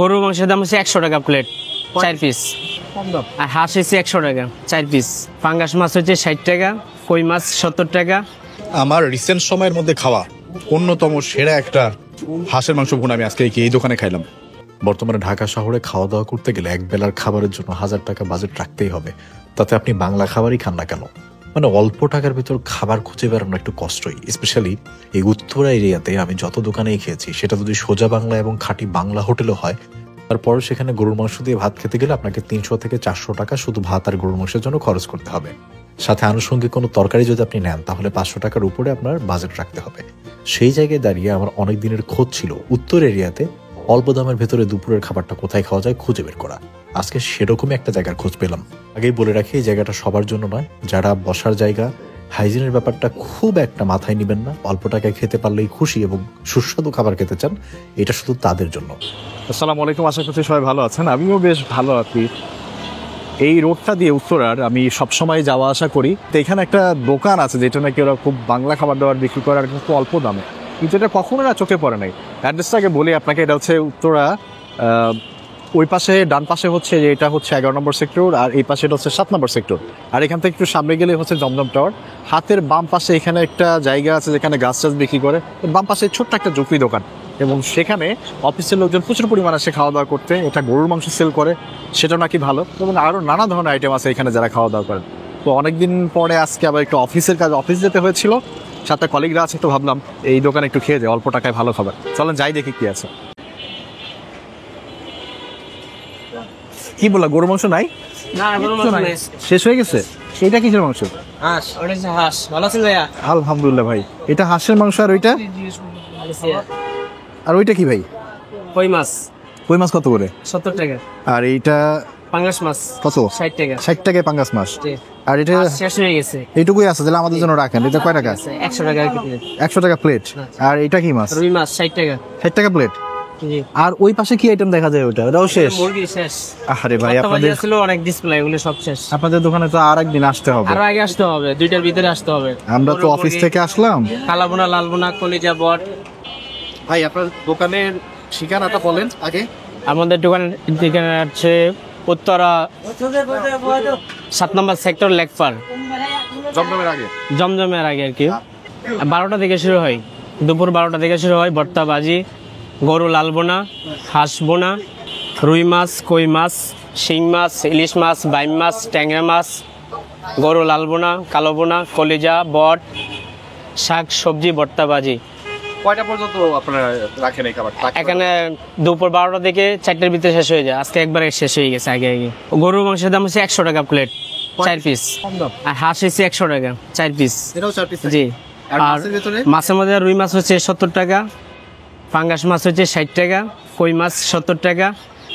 গরুর মাংসের দাম হচ্ছে 100 টাকা প্লেট, 4 পিস। আর হাঁস হচ্ছে 100 টাকা, 4 পিস। পাঙ্গাস মাছ হচ্ছে 60 টাকা, কই মাছ 70 টাকা। আমার রিসেন্ট সময়ের মধ্যে খাওয়া অন্যতম সেরা একটা হাঁসের মাংস ভুনা আমি আজকে এই দোকানে খাইলাম। বর্তমানে ঢাকা শহরে খাওয়া দাওয়া করতে গেলে এক বেলার খাবারের জন্য 1000 টাকা বাজেট রাখতেই হবে, তাতে আপনি বাংলা খাবারই খান না কেন। মানে অল্প টাকার ভিতর খাবার খুঁজে বেড়ানো একটু কষ্টই, স্পেশালি এই উত্তরা এরিয়াতে। আমি যত দোকানেই খেয়েছি, সেটা যদি সোজা বাংলা এবং খাঁটি বাংলা হোটেলও হয়, তারপর সেখানে গরুর মাংস দিয়ে ভাত খেতে গেলে আপনাকে 300 থেকে 400 টাকা শুধু ভাত আর গরুর মাংসের জন্য খরচ করতে হবে। সাথে আনুষঙ্গিক কোনো তরকারি যদি আপনি নেন, তাহলে 500 টাকার উপরে আপনার বাজেট রাখতে হবে। সেই জায়গায় দাঁড়িয়ে আমার অনেক দিনের খোঁজ ছিল উত্তর এরিয়াতে অল্প দামের ভেতরে দুপুরের খাবারটা কোথায় খাওয়া যায় খুঁজে বের করা। আজকে সেরকমই একটা জায়গার খোঁজ পেলাম। আগেই বলে রাখি, এই জায়গাটা সবার জন্য নয়। যারা বসার জায়গা, হাইজিনের ব্যাপারটা খুব একটা মাথায় নেবেন না, অল্প টাকায় খেতে পারলেই খুশি এবং সুস্বাদু খাবার খেতে চান, এটা শুধু তাদের জন্য। আসসালামু আলাইকুম, আশা করছি সবাই ভালো আছেন। আমিও বেশ ভালো আছি। এই রোডটা দিয়ে উত্তরার আমি সবসময় যাওয়া আসা করি। তো এখানে একটা দোকান আছে যেটা নাকি ওরা খুব বাংলা খাবার দাবার বিক্রি করে, আর কিন্তু অল্প দামে, কিন্তু এটা কখনো না চোখে পড়ে নাই। অ্যাড্রেসটাকে বলি আপনাকে, এটা হচ্ছে উত্তরা, ওই পাশে ডান পাশে হচ্ছে যে এটা হচ্ছে 11 নম্বর সেক্টর, আর এই পাশে এটা হচ্ছে 7 নম্বর সেক্টর। আর এখান থেকে একটু সামনে গেলে হচ্ছে জমজম টাওয়ার। হাতের বাম পাশে এখানে একটা জায়গা আছে যেখানে গাছ টাছ বিক্রি করে, বাম পাশে ছোট্ট একটা ঝুঁকি দোকান, এবং সেখানে অফিসের লোকজন প্রচুর পরিমাণে আসে খাওয়া দাওয়া করতে। এটা গরুর মাংস সেল করে, সেটা নাকি ভালো, এবং আরও নানা ধরনের আইটেম আছে এখানে যারা খাওয়া দাওয়া করেন। তো অনেকদিন পরে আজকে আবার একটু অফিসের কাজ, অফিস যেতে হয়েছিল, সাথে কলিগরা আছে, তো ভাবলাম এই দোকানে একটু খেয়ে যায়, অল্প টাকায় ভালো খাবার। চলেন যাই দেখি কি আছে। কি বললা, গরুর মাংস নাই? না, গরুর মাংস নাই, শেষ হয়ে গেছে। এটা কিসের মাংস? হাঁস। ওটা হচ্ছে হাঁস। ভালো আছেন ভাইয়া? আলহামদুলিল্লাহ ভাই। এটা হাঁসের মাংস। আর ওইটা? আর ওইটা কি ভাই? কই মাছ। কই মাছ কত করে? 70 টাকা। আর এইটা? পাঙ্গাস মাছ কত? 60 টাকা। 60 টাকায় পাঙ্গাস মাছ। আর এটা শেষ হয়ে গেছে। এইটুকুই আছে, তাহলে আমাদের জন্য রাখেন। এটা কয় টাকা? 100 টাকা প্লেট। 100 টাকা প্লেট। আর এটা কি মাছ? রুই মাছ 60 টাকা। 60 টাকা প্লেট। জি। আর ওই পাশে কি আইটেম দেখা যায়? ওটাও শেষ? মুরগি শেষ। আরে ভাই, আপনাদের ছিল অনেক ডিসপ্লে, এগুলো সব শেষ। আপনাদের দোকানে তো আর একদিন আসতে হবে। আরো আগে আসতে হবে, 2টার ভিতরে আসতে হবে। আমরা তো অফিস থেকে আসলাম। কালাবোনা, লালবোনা, কলিজা, বট। ভাই আপনার দোকানের ঠিকানাটা বলেন আগে। আমাদের দোকানের ঠিকানা হচ্ছে উত্তরা 7 নম্বর সেক্টর, লেকপার, জমজমের আগে। জমজমের আগে আর কি। 12টা থেকে শুরু হয়, দুপুর 12টা থেকে শুরু হয় ভর্তা ভাজি, গরু লালবোনা, হাঁস বোনা, রুই মাছ, কই মাছ, শিং মাছ, ইলিশ মাছ, বাইম মাছ, ট্যাংরা মাছ, গরু লালবোনা, কালো বোনা, কলিজা, বট, শাক সবজি, ভর্তা ভাজি। কয়টা পর্যন্ত আপনারা রাখেন এই খাবার? এখানে দুপুর 12টা থেকে 4টার ভিতরে শেষ হয়ে যায়। আজকে একবারে শেষ হয়ে গেছে আগে আগে। গরুর মাংসের দাম হচ্ছে 100 টাকা প্লেট, 4 পিস। আর হাঁস হচ্ছে 100 টাকা, 4 পিস। এটাও 4 পিস? জি। আর আর মাছের মধ্যে রুই মাছ হচ্ছে 70 টাকা, পাঙ্গাস মাছ হচ্ছে 60 টাকা, কই মাছ 70 টাকা,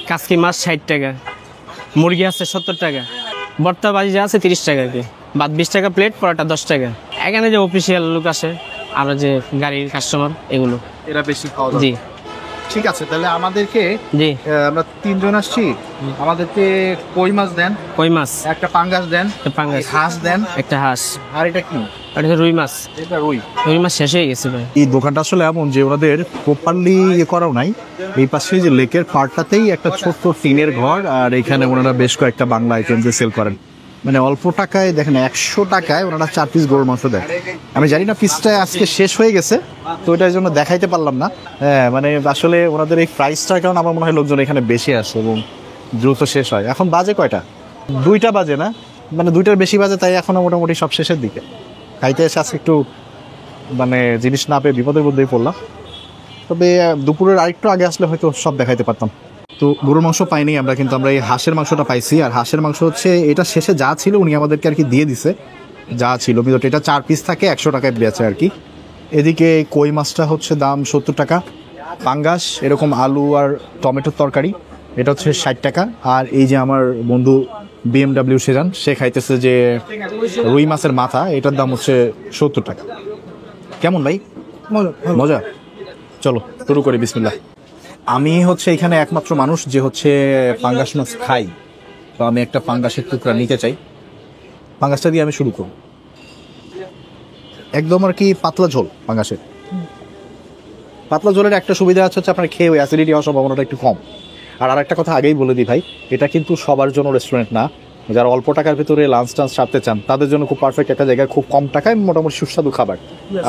কাসকি মাছ 60 টাকা, মুরগি আছে 70 টাকা, ভর্তা ভাজি যা আছে 30 টাকা আর কি। বাদ 20 টাকা প্লেট, পরোটা 10 টাকা। এখানে যে অফিসিয়াল লোক আসে, আর যে গাড়ির কাস্টমার, এগুলো এরা বেশি খাওয়া দাওয়া। জি। ঠিক আছে, তাহলে আমাদেরকে, জি, আমরা 3 জন আসছি, আমাদেরকে কই মাছ দেন, কই মাছ একটা পাঙ্গাস দেন, একটা পাঙ্গাস, হাঁস দেন, একটা হাঁস। আর এটা কি? আর এটা রুই মাছ। এটা রুই। রুই মাছ শেষ হয়ে গেছে ভাই। এই দোকানটা আসলে এমন যে ওনাদের প্রপারলি করাও নাই। এই পাশে যে লেকের পাড়টাতেই একটা ছোট্ট টিনের ঘর, আর এখানে ওনারা বেশ কয়েকটা বাংলা আইটেম সেল করেন। মানে অল্প টাকায় দেখেন, 100 টাকায় ওনারা 4 পিস গরুর মাংস দেয়। আমি জানি না পিসটা আজকে শেষ হয়ে গেছে, তো এটার জন্য দেখাইতে পারলাম না। হ্যাঁ, মানে আসলে ওনাদের এই প্রাইসটার কারণে আমার মনে হয় লোকজন এখানে বেশি আসে এবং দ্রুত শেষ হয়। এখন বাজে কয়টা? 2টা বাজে না, মানে 2টার বেশি বাজে, তাই এখনো মোটামুটি সব শেষের দিকে। খাইতে এসে আজকে একটু মানে জিনিস না পেয়ে বিপদের মধ্যেই পড়লাম। তবে দুপুরের আরেকটু আগে আসলে হয়তো সব দেখাইতে পারতাম। তো গরুর মাংস পাইনি আমরা, কিন্তু আমরা এই হাঁসের মাংসটা পাইছি। আর হাঁসের মাংস হচ্ছে এটা শেষে যা ছিল উনি আমাদেরকে আর কি দিয়ে দিছে, যা ছিল ভিতরে। এটা 4 পিস থাকে, 100 টাকায় বেচে আর কি। এদিকে কই মাছটা হচ্ছে দাম 70 টাকা, পাঙ্গাস এরকম আলু আর টমেটোর তরকারি, এটা হচ্ছে 60 টাকা। আর এই যে আমার বন্ধু BMW সেজান, সে খাইতেছে যে রুই মাছের মাথা, এটার দাম হচ্ছে 70 টাকা। কেমন ভাই? মজা। চলো শুরু করি, বিসমিল্লাহ। আমি হচ্ছে এখানে একমাত্র মানুষ যে হচ্ছে পাঙ্গাস মাছ খাই, তো আমি একটা পাঙ্গাসের টুকরা নিতে চাই। পাঙ্গাসটা দিয়ে আমি শুরু করব। একদম আর কি পাতলা ঝোল পাঙ্গাসের। পাতলা ঝোলের একটা সুবিধা হচ্ছে আপনার খেয়ে ওই অ্যাসিডিটি হওয়ার সম্ভাবনাটা একটু কম। আর আরেকটা কথা আগেই বলে দিই ভাই, এটা কিন্তু সবার জন্য রেস্টুরেন্ট না। যারা অল্প টাকার ভিতরে লাঞ্চ টাঞ্চ সারতে চান তাদের জন্য খুব পারফেক্ট একটা জায়গায়, খুব কম টাকায় মোটামুটি সুস্বাদু খাবার।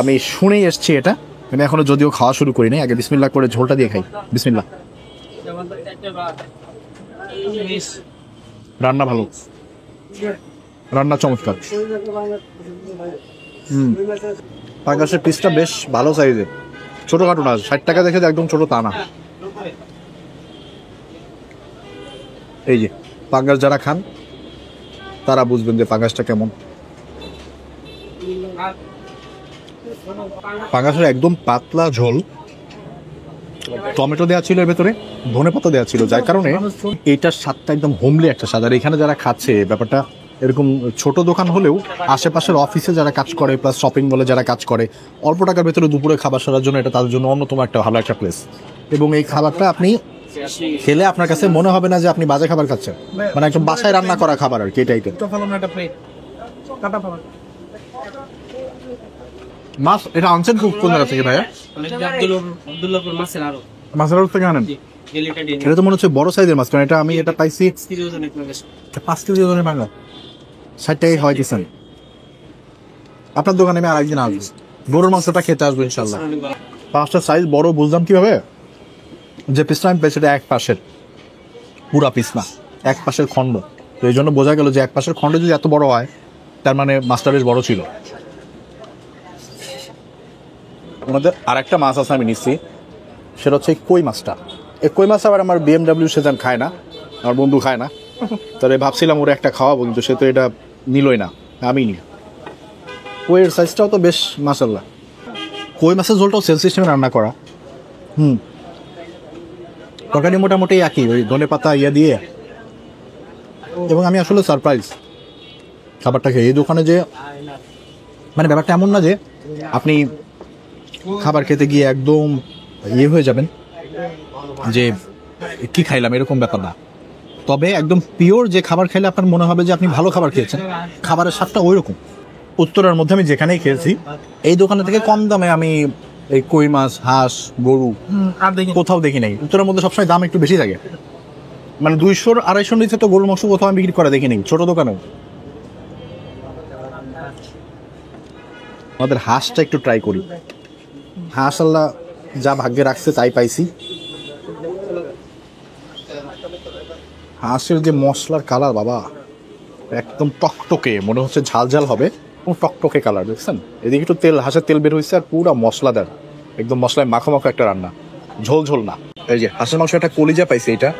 আমি শুনেই এসছি এটা, আমি এখনো যদিও খাওয়া শুরু করিনি। আগে বিসমিল্লাহ করে ঝোলটা দিয়ে খাই। বিসমিল্লাহ। রান্না ভালো, রান্না চমৎকার। পাঙ্গাসের পিসটা বেশ ভালো সাইজের, ছোটখাটো না। 60 টাকা দেখে একদম ছোট তা না। এই যে পাঙ্গাস যারা খান তারা বুঝবেন যে পাঙ্গাসটা কেমন। পাঙ্গাসের একদম পাতলা ঝোল, টমেটো দেওয়া ছিল এর ভেতরে, ধনেপাতা দেওয়া ছিল, যার কারণে এইটার স্বাদটা একদম হোমলি একটা স্বাদ। আর এখানে যারা খাচ্ছে ব্যাপারটা এরকম ছোট দোকান হলেও আশেপাশের অফিসে যারা কাজ করে প্লাস শপিং মলে যারা কাজ করে অল্প টাকার ভেতরে দুপুরে খাবার সারার জন্য এটা তাদের জন্য অন্যতম একটা ভালো একটা প্লেস। এবং এই খাবারটা আপনি খেলে আপনার কাছে মনে হবে না যে আপনি বাজে খাবার খাচ্ছেন, মানে একদম বাসায় রান্না করা খাবার আর কি, এই টাইপের। মাছ এটা আনছেন খুব কোন জায়গা থেকে ভাইয়া? মাছের আড়ত থেকে আনেন? এটা তো মনে হচ্ছে বড় সাইজের মাছ, কারণ এটা আমি এটা পাইছি 5 কেজি ওজনের বাংলা 60 টাকায় হয় দিচ্ছেন। আপনার দোকানে আমি আরেকদিন আসবো, গরুর মাংসটা খেতে আসবো ইনশাল্লাহ। 5টা সাইজ বড় বুঝলাম কিভাবে, যে পিসটা আমি পেয়েছি এটা এক পাশের পুরা পিস না, এক পাশের খণ্ড। তো এই জন্য বোঝা গেল যে এক পাশের খণ্ড যদি এত বড় হয় তার মানে মাছটা বেশ বড় ছিল। আমাদের আরেকটা মাছ আছে আমি নিচ্ছি, সেটা হচ্ছে কই মাছটা। এই কই মাছ আবার আমার BMW সেজান খায় না, আমার বন্ধু খায় না, তাহলে ভাবছিলাম ওরা একটা খাওয়াবো, কিন্তু সে তো এটা নিলই না, আমি নি। কইয়ের সাইজটাও তো বেশ মাশাল্লাহ। কই মাছের ঝোলটাও সেল সিস্টেমে রান্না করা। তরকারি মোটামুটি একই, ওই ধনে পাতা ইয়ে দিয়ে। এবং আমি আসলে সারপ্রাইজ খাবারটা খেয়ে। এই দোকানে যে মানে ব্যাপারটা এমন না যে আপনি খাবার খেতে গিয়ে একদম ইয়ে হয়ে যাবেন যে কি খাইলাম, এরকম ব্যাপার না। তবে একদম পিওর যে খাবার খেলে আপনার মনে হবে যে আপনি ভালো খাবার খেয়েছেন, খাবারের স্বাদটা ওই রকম। উত্তরের মধ্যে আমি যেখানেই খেয়েছি এই দোকানে থেকে কম দামে আমি এই কই মাছ, হাঁস, গরু কোথাও দেখি নাই। উত্তরের মধ্যে সবসময় দাম একটু বেশি থাকে, মানে 200-250 নিচে তো গরুর মাংস কোথাও আমি বিক্রি করে দেখিনি ছোট দোকানে। আমাদের হাঁসটা একটু ট্রাই করি। হাঁস আল্লাহ যা ভাগ্যে রাখছে তাই পাইছি। হাঁসের যে মশলার কালার বাবা, একদম টকটকে, মনে হচ্ছে ঝাল ঝাল হবে, এবং টকটকে কালার। দেখছেন এদিকে একটু তেল, হাঁসের তেল বের হয়েছে, আর পুরো মশলাদার, একদম মশলায় মাখো মাখো একটা রান্না, ঝোল ঝোল না। এই যে হাঁসের মাংস একটা কলিজা পাইছে এটা,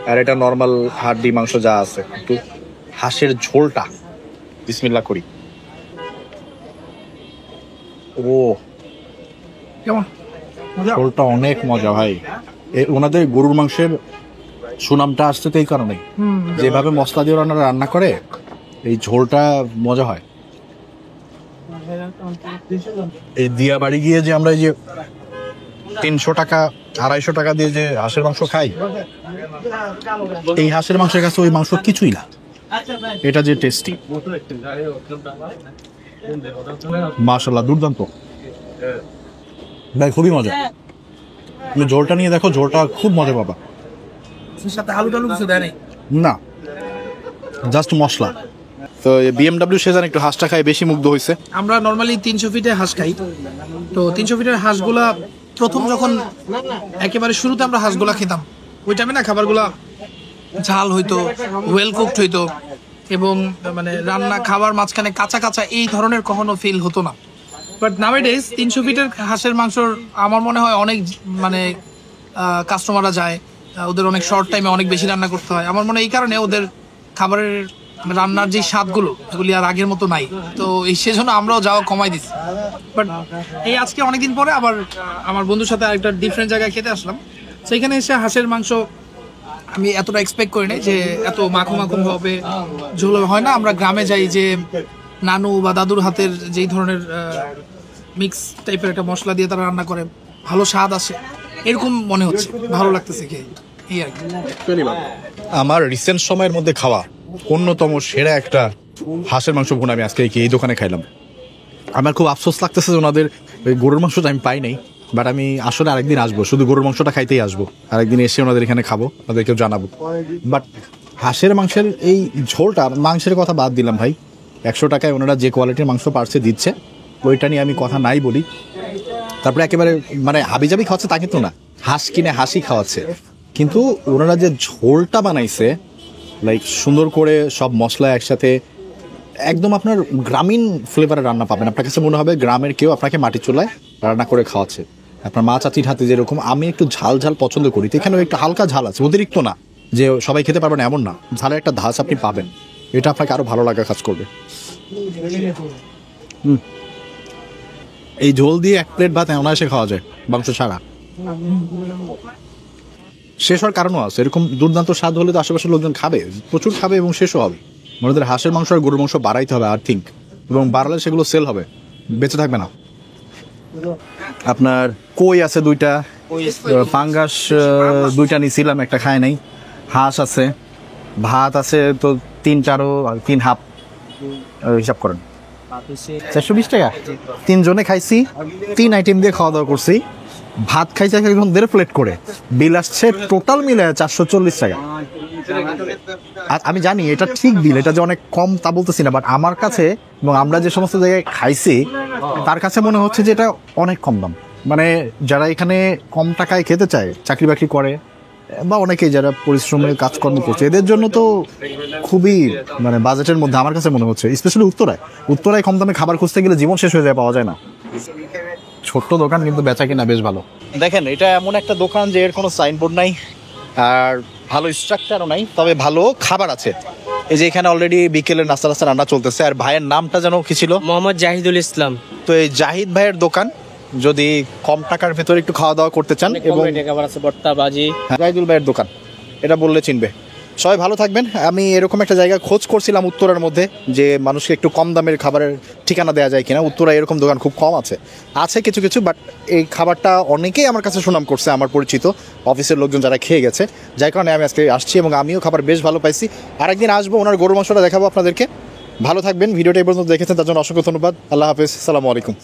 আর এটা নর্মাল হাড্ডি মাংস যা আছে। একটু হাঁসের ঝোলটা বিসমিল্লাহ করি। ও কেমন, ঝোলটা অনেক মজা ভাই। ওনাদের গরুর মাংসের সুনামটা আসছে তো এই কারণে, যেভাবে মশলা দিয়ে ওনারা রান্না করে এই ঝোলটা মজা হয়। এই দিয়া বাড়ি গিয়ে যে আমরা এই যে 300 টাকা 250 টাকা দিয়ে যে হাঁসের মাংস খাই, এই হাঁসের মাংসের কাছে ওই মাংস কিছুই না। এটা যে টেস্টি, মাশাআল্লাহ দুর্দান্ত ভাই, খুবই মজা। তুমি ঝোলটা নিয়ে দেখো, ঝোলটা খুব মজা বাবা। না, জাস্ট মশলা। তো BMW সেজান একটু হাঁসটা খাই বেশি মুগ্ধ হয়েছে। আমরা নর্মালি 300 ফিটের হাঁস খাই। তো 300 ফিটের হাঁসগুলা প্রথম যখন একেবারে শুরুতে আমরা হাঁসগুলা খেতাম, ওই টাইমে না খাবারগুলা ঝাল হইতো, ওয়েল কুকড হইতো, এবং মানে রান্না খাবার মাঝখানে কাঁচা কাঁচা এই ধরনের কখনো ফিল হতো না। বাট নাওয়েডেজ 300 ফিটের হাঁসের মাংসর আমার মনে হয় অনেক মানে কাস্টমাররা যায়, ওদের অনেক শর্ট টাইমে অনেক বেশি রান্না করতে হয়। আমার মনে হয় এই কারণে ওদের খাবারের রান্নার যে স্বাদগুলো এগুলি আর আগের মতো নাই। তো এই সেজন্য আমরাও যাওয়া কমাই দিচ্ছি। বাট এই আজকে অনেকদিন পরে আবার আমার বন্ধুর সাথে আরেকটা ডিফারেন্ট জায়গায় খেতে আসলাম। সেইখানে এসে হাঁসের মাংস আমি এতটা এক্সপেক্ট করি নাই যে এত মাখো মাখো হবে, ঝোল হয় না। আমরা গ্রামে যাই যে নানু বা দাদুর হাতের যেই ধরনের মিক্স টাইপের একটা মশলা দিয়ে তারা রান্না করে, ভালো স্বাদ আসে, এরকম মনে হচ্ছে, ভালো লাগতেছে খেয়ে, এই আর কি। আমার রিসেন্ট সময়ের মধ্যে খাওয়া অন্যতম সেরা একটা হাঁসের মাংস ভুনা আমি আজকে এই দোকানে খাইলাম। আমার খুব আফসোস লাগতেছে যে ওনাদের ওই গরুর মাংসটা আমি পাই নাই, বাট আমি আসলে আরেকদিন আসবো, শুধু গরুর মাংসটা খাইতেই আসবো, আরেকদিন এসে ওনাদের এখানে খাবো, ওনাদেরকেও জানাবো। বাট হাঁসের মাংসের এই ঝোলটা, মাংসের কথা বাদ দিলাম ভাই, 100 টাকায় ওনারা যে কোয়ালিটির মাংস পার্সে দিচ্ছে ওইটা নিয়ে আমি কথা নাই বলি। তারপরে একেবারে মানে হাবিজাবি খাওয়াচ্ছে তা কিন্তু না, হাঁস কিনে হাসি খাওয়াচ্ছে, কিন্তু ওনারা যে ঝোলটা বানাইছে লাইক সুন্দর করে সব মশলা একসাথে, একদম আপনার গ্রামীণ ফ্লেভারে রান্না পাবেন। আপনার কাছে মনে হবে গ্রামের কেউ আপনাকে মাটির চুলায় রান্না করে খাওয়াচ্ছে। আপনার মা চাচির হাতে যেরকম, আমি একটু ঝাল ঝাল পছন্দ করি, তো এখানেও একটু হালকা ঝাল আছে, অতিরিক্ত না যে সবাই খেতে পারবেন এমন না, ঝালের একটা ধাঁচ আপনি পাবেন, এটা আপনাকে আরো ভালো লাগা কাজ করবে। এই ঝোল দিয়ে 1 প্লেট ভাত অনায়াসে খাওয়া যায় মাংস ছাড়া। শেষ হওয়ার কারণও আছে, এরকম দুর্দান্ত স্বাদ হলে তো আশেপাশের লোকজন খাবে, প্রচুর খাবে এবং শেষও হবে। আমাদের হাঁসের মাংস আর গরুর মাংস বাড়াইতে হবে আর থিঙ্ক, এবং বাড়ালে সেগুলো সেল হবে, বেঁচে থাকবে না। আপনার কই আছে 2টা, পাঙ্গাস 2টা নিছিলাম, একটা খায় নাই। হাঁস আছে, ভাত আছে তো 3-4 আর 3 হাফ, হিসাব করেন 420 টাকা। 3 জনে খাইছি, 3 আইটেম দিয়ে খাওয়া দাওয়া করছি, ভাত খাইছে একজন 1.5 প্লেট করে, বিল আসছে টোটাল মিলে 440 টাকা। আর আমি জানি এটা ঠিক বিল, এটা যে অনেক কম তা বলতেছি না, বাট আমার কাছে এবং আমরা যে সমস্ত জায়গায় খাইছি তার কাছে মনে হচ্ছে যে এটা অনেক কম দাম। মানে যারা এখানে কম টাকায় খেতে চায়, চাকরি বাকরি করে বা অনেকেই যারা পরিশ্রমের কাজকর্ম করছে, এদের জন্য তো খুবই মানে বাজেটের মধ্যে আমার কাছে মনে হচ্ছে। স্পেশালি উত্তরায় কম দামে খাবার খুঁজতে গেলে জীবন শেষ হয়ে যায়, পাওয়া যায় না। ছোট্ট দোকান কিন্তু বেচা কিনা বেশ ভালো। দেখেন এটা এমন একটা দোকান যে এর কোনো সাইনবোর্ড নাই আর ভালো স্ট্রাকচারও নাই, তবে ভালো খাবার আছে। এই যে এখানে অলরেডি বিকেলের নাস্তা রান্না চলতেছে। আর ভাইয়ের নামটা যেন কি ছিল? মোহাম্মদ জাহিদুল ইসলাম। তো এই জাহিদ ভাইয়ের দোকান, যদি কম টাকার ভেতরে একটু খাওয়া দাওয়া করতে চান, এবং খাবার আছে, ভর্তা বাজি। জাহিদুল ভাইয়ের দোকান, এটা বললে চিনবে। সবাই ভালো থাকবেন। আমি এরকম একটা জায়গা খোঁজ করছিলাম উত্তরার মধ্যে, যে মানুষকে একটু কম দামের খাবারের ঠিকানা দেওয়া যায় কিনা। উত্তরায় এরকম দোকান খুব কম আছে কিছু কিছু, বাট এই খাবারটা অনেকেই আমার কাছে সুনাম করছে, আমার পরিচিত অফিসের লোকজন যারা খেয়ে গেছে, যার কারণে আমি আজকে আসছি এবং আমিও খাবার বেশ ভালো পাইছি। আরেকদিন আসবো, ওনার গরু মাংসটা দেখাবো আপনাদেরকে। ভালো থাকবেন। ভিডিওটা এই পর্যন্ত দেখেছেন তার জন্য অসংখ্য ধন্যবাদ। আল্লাহ হাফেজ, আসসালামু আলাইকুম।